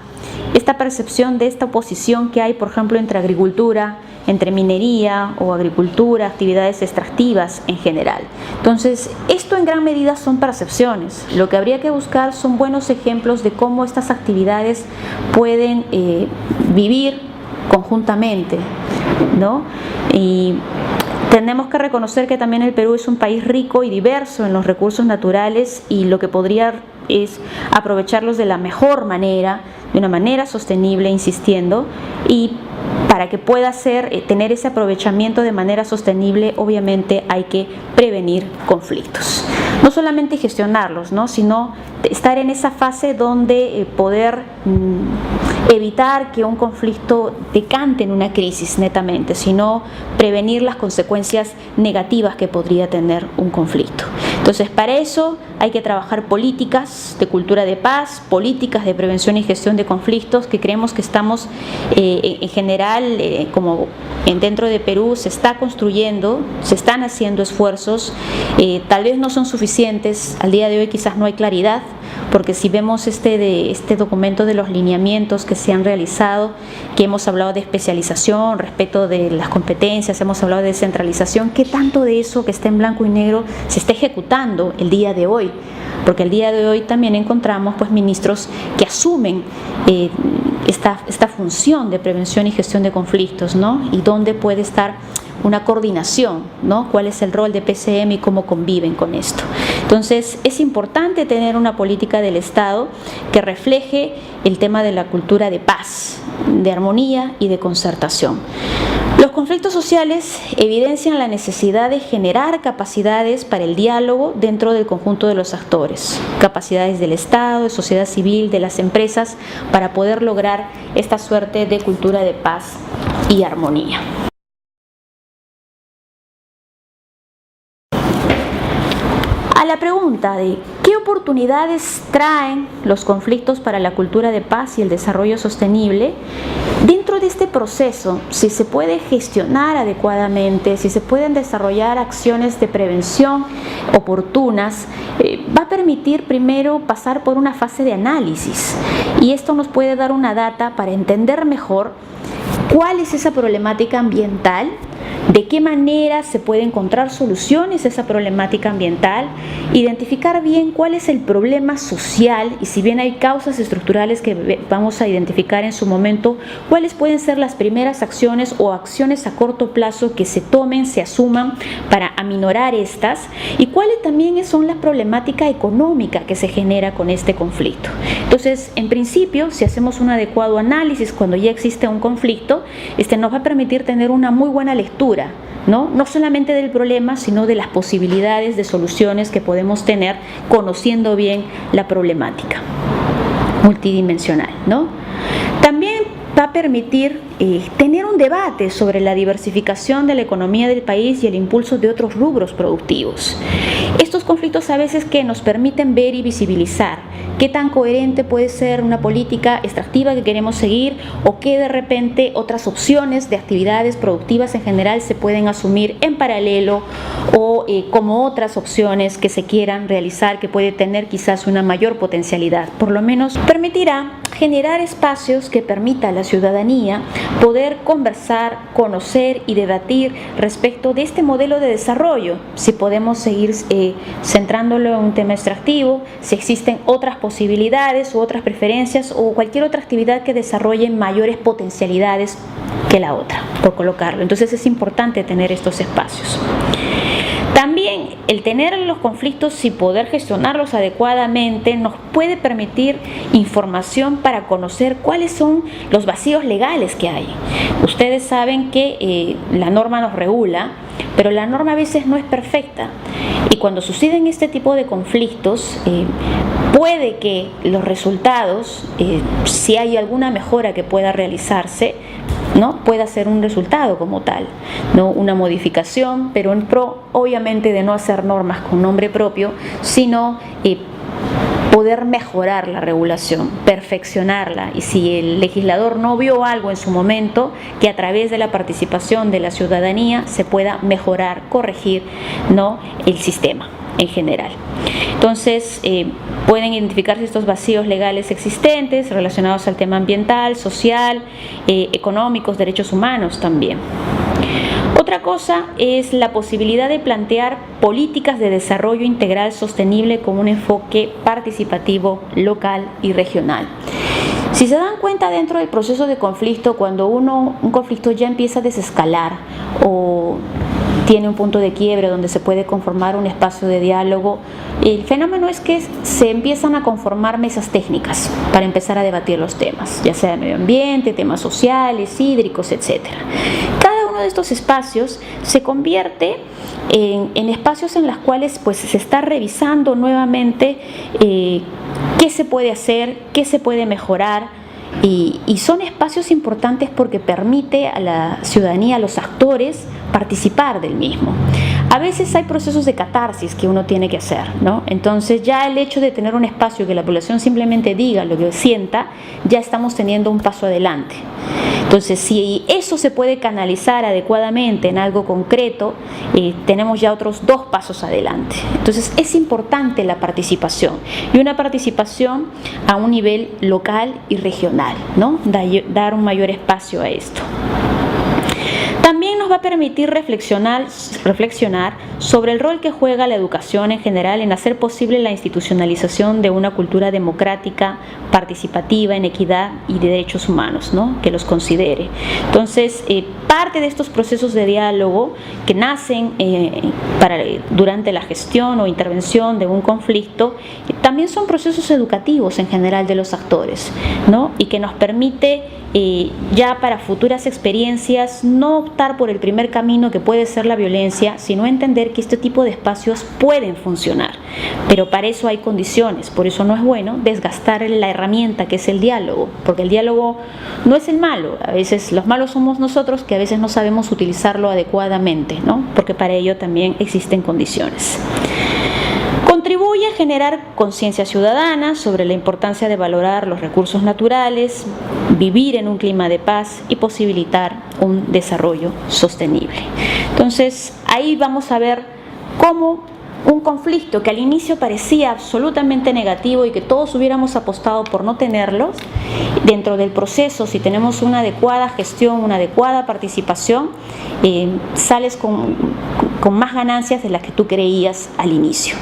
percepción de esta oposición que hay, por ejemplo, entre agricultura, entre minería o agricultura, actividades extractivas en general. Entonces, esto en gran medida son percepciones. Lo que habría que buscar son buenos ejemplos de cómo estas actividades pueden vivir conjuntamente, ¿no? Y tenemos que reconocer que también el Perú es un país rico y diverso en los recursos naturales y lo que podría es aprovecharlos de la mejor manera, de una manera sostenible, insistiendo, y para que pueda tener ese aprovechamiento de manera sostenible, obviamente hay que prevenir conflictos. No solamente gestionarlos, ¿no? Sino estar en esa fase donde poder evitar que un conflicto decante en una crisis netamente, sino prevenir las consecuencias negativas que podría tener un conflicto. Entonces, para eso hay que trabajar políticas de cultura de paz, políticas de prevención y gestión de conflictos, que creemos que estamos en general, como dentro de Perú, se está construyendo, se están haciendo esfuerzos, tal vez no son suficientes, al día de hoy quizás no hay claridad, porque si vemos este documento de los lineamientos que se han realizado, que hemos hablado de especialización, respeto de las competencias, hemos hablado de descentralización, ¿qué tanto de eso que está en blanco y negro se está ejecutando el día de hoy? Porque el día de hoy también encontramos pues ministros que asumen esta función de prevención y gestión de conflictos, ¿no? Y dónde puede estar una coordinación, ¿no? ¿Cuál es el rol de PCM y cómo conviven con esto? Entonces, es importante tener una política del Estado que refleje el tema de la cultura de paz, de armonía y de concertación. Los conflictos sociales evidencian la necesidad de generar capacidades para el diálogo dentro del conjunto de los actores, capacidades del Estado, de sociedad civil, de las empresas, para poder lograr esta suerte de cultura de paz y armonía. A la pregunta de ¿qué oportunidades traen los conflictos para la cultura de paz y el desarrollo sostenible? Dentro de este proceso, si se puede gestionar adecuadamente, si se pueden desarrollar acciones de prevención oportunas, va a permitir primero pasar por una fase de análisis, y esto nos puede dar una data para entender mejor cuál es esa problemática ambiental, de qué manera se puede encontrar soluciones a esa problemática ambiental, identificar bien cuál es el problema social, y si bien hay causas estructurales que vamos a identificar en su momento, cuáles pueden ser las primeras acciones o acciones a corto plazo que se tomen, se asuman para aminorar estas, y cuáles también son la problemática económica que se genera con este conflicto. Entonces, en principio, si hacemos un adecuado análisis cuando ya existe un conflicto, nos va a permitir tener una muy buena lectura, ¿no? No solamente del problema, sino de las posibilidades de soluciones que podemos tener conociendo bien la problemática multidimensional, ¿no? También va a permitir tener un debate sobre la diversificación de la economía del país y el impulso de otros rubros productivos. Estos conflictos a veces que nos permiten ver y visibilizar qué tan coherente puede ser una política extractiva que queremos seguir, o qué de repente otras opciones de actividades productivas en general se pueden asumir en paralelo, o como otras opciones que se quieran realizar que puede tener quizás una mayor potencialidad. Por lo menos permitirá generar espacios que permita a la ciudadanía poder conversar, conocer y debatir respecto de este modelo de desarrollo, si podemos seguir centrándolo en un tema extractivo, si existen otras posibilidades u otras preferencias o cualquier otra actividad que desarrolle mayores potencialidades que la otra, por colocarlo. Entonces es importante tener estos espacios. También el tener los conflictos y poder gestionarlos adecuadamente nos puede permitir información para conocer cuáles son los vacíos legales que hay. Ustedes saben que la norma nos regula, pero la norma a veces no es perfecta, y cuando suceden este tipo de conflictos puede que los resultados, si hay alguna mejora que pueda realizarse, ¿no?, pueda ser un resultado como tal, no una modificación, pero en pro obviamente de no hacer normas con nombre propio, sino poder mejorar la regulación, perfeccionarla, y si el legislador no vio algo en su momento, que a través de la participación de la ciudadanía se pueda mejorar, corregir, ¿no?, el sistema en general. Entonces, pueden identificarse estos vacíos legales existentes relacionados al tema ambiental, social, económicos, derechos humanos también. Otra cosa es la posibilidad de plantear políticas de desarrollo integral sostenible con un enfoque participativo local y regional. Si se dan cuenta, dentro del proceso de conflicto, cuando un conflicto ya empieza a desescalar o tiene un punto de quiebre donde se puede conformar un espacio de diálogo, el fenómeno es que se empiezan a conformar mesas técnicas para empezar a debatir los temas, ya sea de medio ambiente, temas sociales, hídricos, etc. Cada uno de estos espacios se convierte en espacios en los cuales pues, se está revisando nuevamente qué se puede hacer, qué se puede mejorar. Y son espacios importantes porque permite a la ciudadanía, a los actores, participar del mismo. A veces hay procesos de catarsis que uno tiene que hacer, ¿no? Entonces ya el hecho de tener un espacio que la población simplemente diga lo que sienta, ya estamos teniendo un paso adelante. Entonces, si eso se puede canalizar adecuadamente en algo concreto, tenemos ya otros 2 pasos adelante. Entonces, es importante la participación, y una participación a un nivel local y regional, ¿no? Dar un mayor espacio a esto. También nos va a permitir reflexionar sobre el rol que juega la educación en general en hacer posible la institucionalización de una cultura democrática, participativa, en equidad y de derechos humanos, ¿no? Que los considere. Entonces, parte de estos procesos de diálogo que nacen durante la gestión o intervención de un conflicto, también son procesos educativos en general de los actores, ¿no? Y que nos permite ya para futuras experiencias no optar por el primer camino que puede ser la violencia, sino entender que este tipo de espacios pueden funcionar, pero para eso hay condiciones. Por eso no es bueno desgastar la herramienta que es el diálogo, porque el diálogo no es el malo. A veces los malos somos nosotros, que a veces no sabemos utilizarlo adecuadamente, ¿no? Porque para ello también existen condiciones. Contribuye a generar conciencia ciudadana sobre la importancia de valorar los recursos naturales, vivir en un clima de paz y posibilitar un desarrollo sostenible. Entonces, ahí vamos a ver cómo un conflicto que al inicio parecía absolutamente negativo y que todos hubiéramos apostado por no tenerlo, dentro del proceso, si tenemos una adecuada gestión, una adecuada participación, sales con más ganancias de las que tú creías al inicio.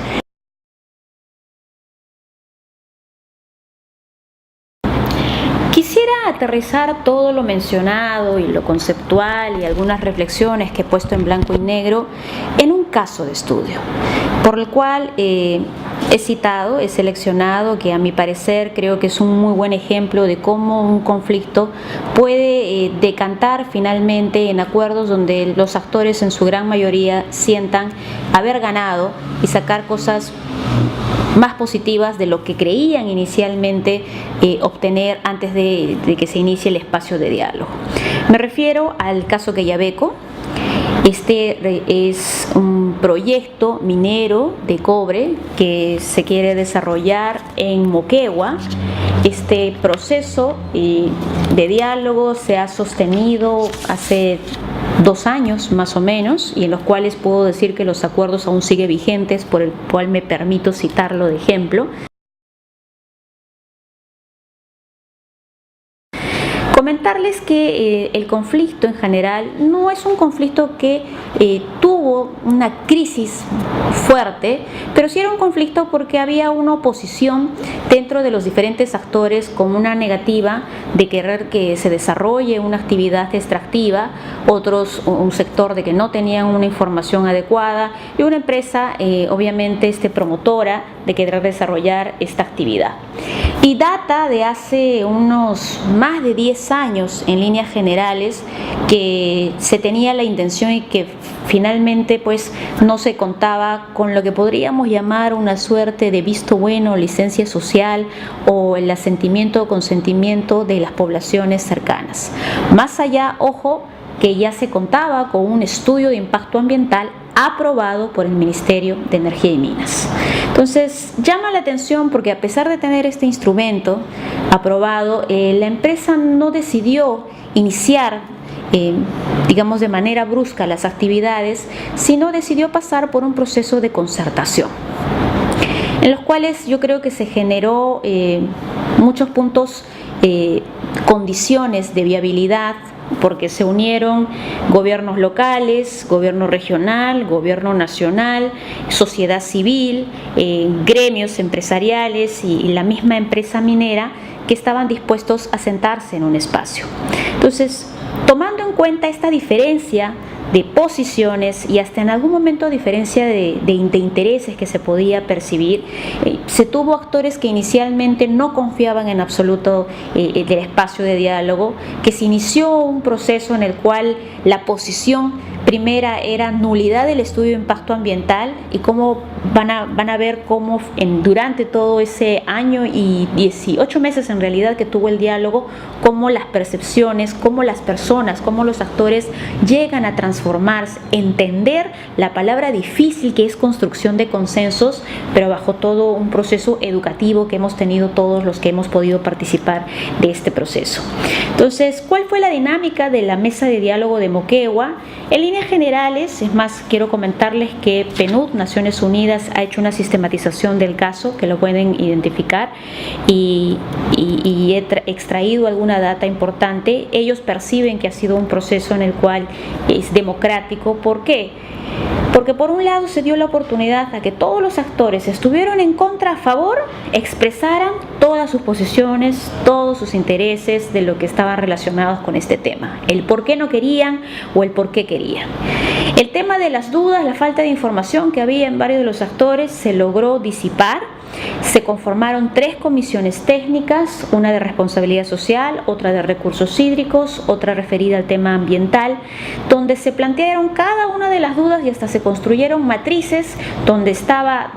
Quisiera aterrizar todo lo mencionado y lo conceptual y algunas reflexiones que he puesto en blanco y negro en un caso de estudio, por el cual he seleccionado, que a mi parecer creo que es un muy buen ejemplo de cómo un conflicto puede decantar finalmente en acuerdos donde los actores en su gran mayoría sientan haber ganado y sacar cosas más positivas de lo que creían inicialmente obtener antes de que se inicie el espacio de diálogo. Me refiero al caso Quellaveco. Este es un proyecto minero de cobre que se quiere desarrollar en Moquegua. Este proceso de diálogo se ha sostenido hace 2 años más o menos, y en los cuales puedo decir que los acuerdos aún siguen vigentes, por el cual me permito citarlo de ejemplo. Comentarles que el conflicto en general no es un conflicto que tuvo una crisis fuerte, pero sí era un conflicto porque había una oposición dentro de los diferentes actores con una negativa de querer que se desarrolle una actividad extractiva, otros un sector de que no tenían una información adecuada, y una empresa obviamente promotora de querer desarrollar esta actividad. Y data de hace unos más de 10 años en líneas generales que se tenía la intención y que finalmente pues no se contaba con lo que podríamos llamar una suerte de visto bueno, licencia social o el asentimiento o consentimiento de las poblaciones cercanas. Más allá, ojo, que ya se contaba con un estudio de impacto ambiental aprobado por el Ministerio de Energía y Minas. Entonces, llama la atención porque a pesar de tener este instrumento aprobado, la empresa no decidió iniciar, digamos, de manera brusca las actividades, sino decidió pasar por un proceso de concertación, en los cuales yo creo que se generó muchos puntos, condiciones de viabilidad, porque se unieron gobiernos locales, gobierno regional, gobierno nacional, sociedad civil, gremios empresariales y la misma empresa minera, que estaban dispuestos a sentarse en un espacio. Entonces, tomando en cuenta esta diferencia de posiciones y hasta en algún momento diferencia de intereses que se podía percibir, se tuvo actores que inicialmente no confiaban en absoluto del espacio de diálogo, que se inició un proceso en el cual la posición primera era nulidad del estudio de impacto ambiental y cómo van a ver cómo durante todo ese año y 18 meses en realidad que tuvo el diálogo, cómo las percepciones, cómo las personas, cómo los actores llegan a transformarse, entender la palabra difícil que es construcción de consensos, pero bajo todo un proceso educativo que hemos tenido todos los que hemos podido participar de este proceso. Entonces, ¿cuál fue la dinámica de la mesa de diálogo de Moquegua? En líneas generales, es más, quiero comentarles que PNUD, Naciones Unidas, ha hecho una sistematización del caso, que lo pueden identificar, y he extraído alguna data importante. Ellos perciben que ha sido un proceso en el cual es democrático. ¿Por qué? Porque por un lado se dio la oportunidad a que todos los actores estuvieron en contra, a favor, expresaran todas sus posiciones, todos sus intereses de lo que estaban relacionados con este tema, el por qué no querían o el por qué querían. El tema de las dudas, la falta de información que había en varios de los actores se logró disipar. Se conformaron 3 comisiones técnicas, una de responsabilidad social, otra de recursos hídricos, otra referida al tema ambiental, donde se plantearon cada una de las dudas y hasta se construyeron matrices donde estaba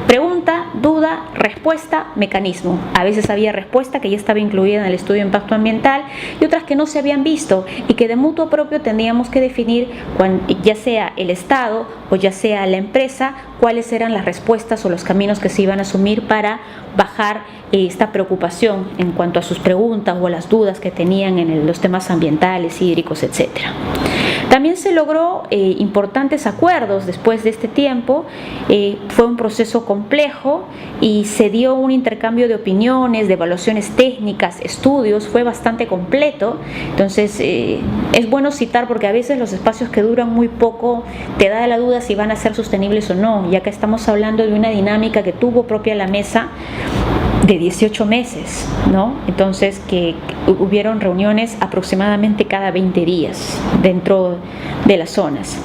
pregunta, duda, respuesta, mecanismo. A veces había respuesta que ya estaba incluida en el estudio de impacto ambiental y otras que no se habían visto y que de mutuo propio teníamos que definir, ya sea el Estado o ya sea la empresa, cuáles eran las respuestas o los caminos que se iban a asumir para bajar esta preocupación en cuanto a sus preguntas o a las dudas que tenían en los temas ambientales, hídricos, etc. También se logró importantes acuerdos después de este tiempo. Fue un proceso complejo y se dio un intercambio de opiniones, de evaluaciones técnicas, estudios, fue bastante completo. Entonces es bueno citar porque a veces los espacios que duran muy poco te da la duda si van a ser sostenibles o no, ya que estamos hablando de una dinámica que tuvo propia la mesa de 18 meses, ¿no? Entonces que hubieron reuniones aproximadamente cada 20 días dentro de las zonas.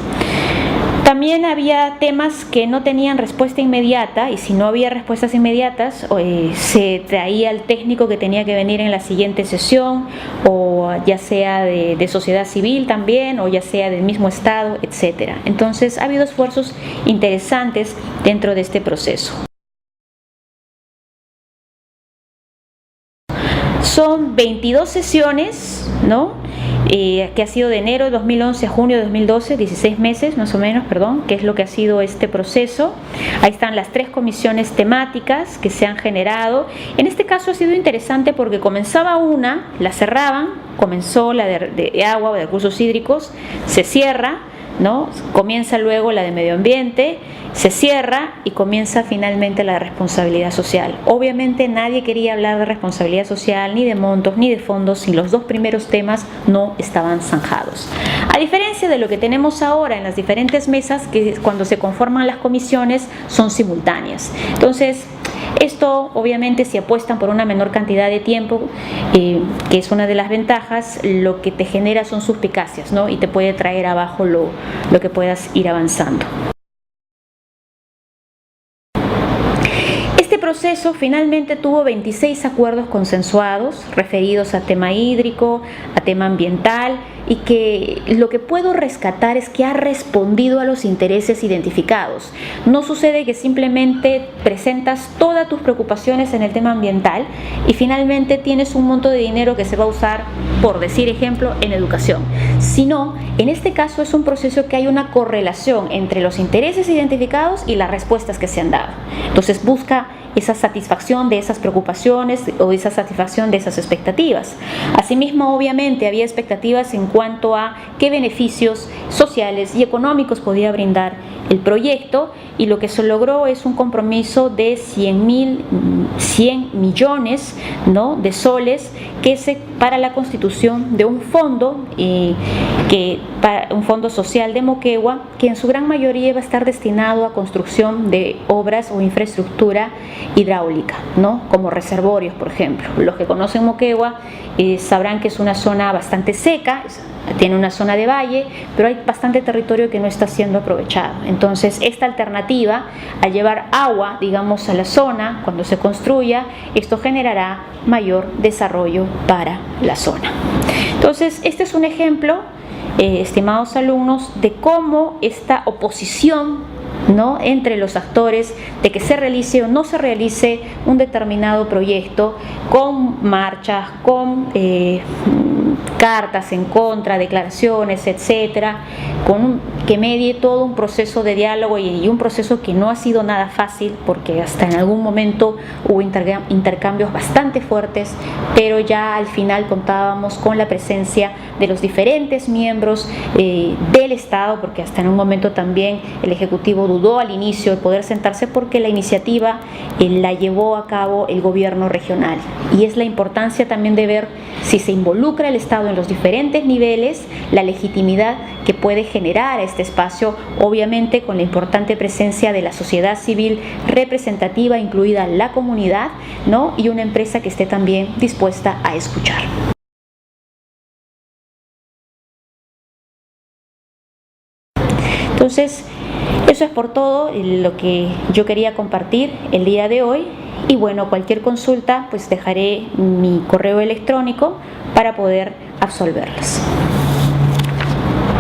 También había temas que no tenían respuesta inmediata y si no había respuestas inmediatas se traía al técnico que tenía que venir en la siguiente sesión o ya sea de sociedad civil también o ya sea del mismo Estado, etc. Entonces ha habido esfuerzos interesantes dentro de este proceso. Son 22 sesiones, ¿no? Que ha sido de enero de 2011 a junio de 2012, 16 meses más o menos, perdón, que es lo que ha sido este proceso. Ahí están las 3 comisiones temáticas que se han generado. En este caso ha sido interesante porque comenzaba una, la cerraban, comenzó la de agua o de recursos hídricos, se cierra, ¿no? Comienza luego la de medio ambiente, se cierra y comienza finalmente la de responsabilidad social. Obviamente nadie quería hablar de responsabilidad social, ni de montos, ni de fondos, si los 2 primeros temas no estaban zanjados. A diferencia de lo que tenemos ahora en las diferentes mesas, que cuando se conforman las comisiones son simultáneas. Entonces, esto obviamente si apuestan por una menor cantidad de tiempo, que es una de las ventajas, lo que te genera son suspicacias, ¿no? Y te puede traer abajo lo que puedas ir avanzando. Este proceso finalmente tuvo 26 acuerdos consensuados referidos a tema hídrico, a tema ambiental, y que lo que puedo rescatar es que ha respondido a los intereses identificados. No sucede que simplemente presentas todas tus preocupaciones en el tema ambiental y finalmente tienes un monto de dinero que se va a usar, por decir ejemplo, en educación, sino en este caso es un proceso que hay una correlación entre los intereses identificados y las respuestas que se han dado. Entonces busca esa satisfacción de esas preocupaciones o esa satisfacción de esas expectativas. Asimismo, obviamente, había expectativas en cuanto a qué beneficios sociales y económicos podía brindar el proyecto, y lo que se logró es un compromiso de 100 millones, ¿no?, de soles para la constitución de un fondo, un fondo social de Moquegua, que en su gran mayoría va a estar destinado a construcción de obras o infraestructura hidráulica, ¿no?, como reservorios, por ejemplo. Los que conocen Moquegua sabrán que es una zona bastante seca, tiene una zona de valle, pero hay bastante territorio que no está siendo aprovechado. Entonces, esta alternativa, al llevar agua, digamos, a la zona, cuando se construya, esto generará mayor desarrollo para la zona. Entonces, este es un ejemplo, estimados alumnos, de cómo esta oposición, ¿no?, entre los actores de que se realice o no se realice un determinado proyecto, con marchas, con cartas en contra, declaraciones, etcétera, que medie todo un proceso de diálogo y un proceso que no ha sido nada fácil, porque hasta en algún momento hubo intercambios bastante fuertes, pero ya al final contábamos con la presencia de los diferentes miembros del Estado, porque hasta en un momento también el Ejecutivo dudó al inicio de poder sentarse, porque la iniciativa la llevó a cabo el gobierno regional, y es la importancia también de ver si se involucra el Estado en los diferentes niveles, la legitimidad que puede generar este espacio, obviamente con la importante presencia de la sociedad civil representativa, incluida la comunidad, ¿no?, y una empresa que esté también dispuesta a escuchar. Entonces, eso es por todo lo que yo quería compartir el día de hoy. Y bueno, cualquier consulta, pues dejaré mi correo electrónico para poder absolverlas.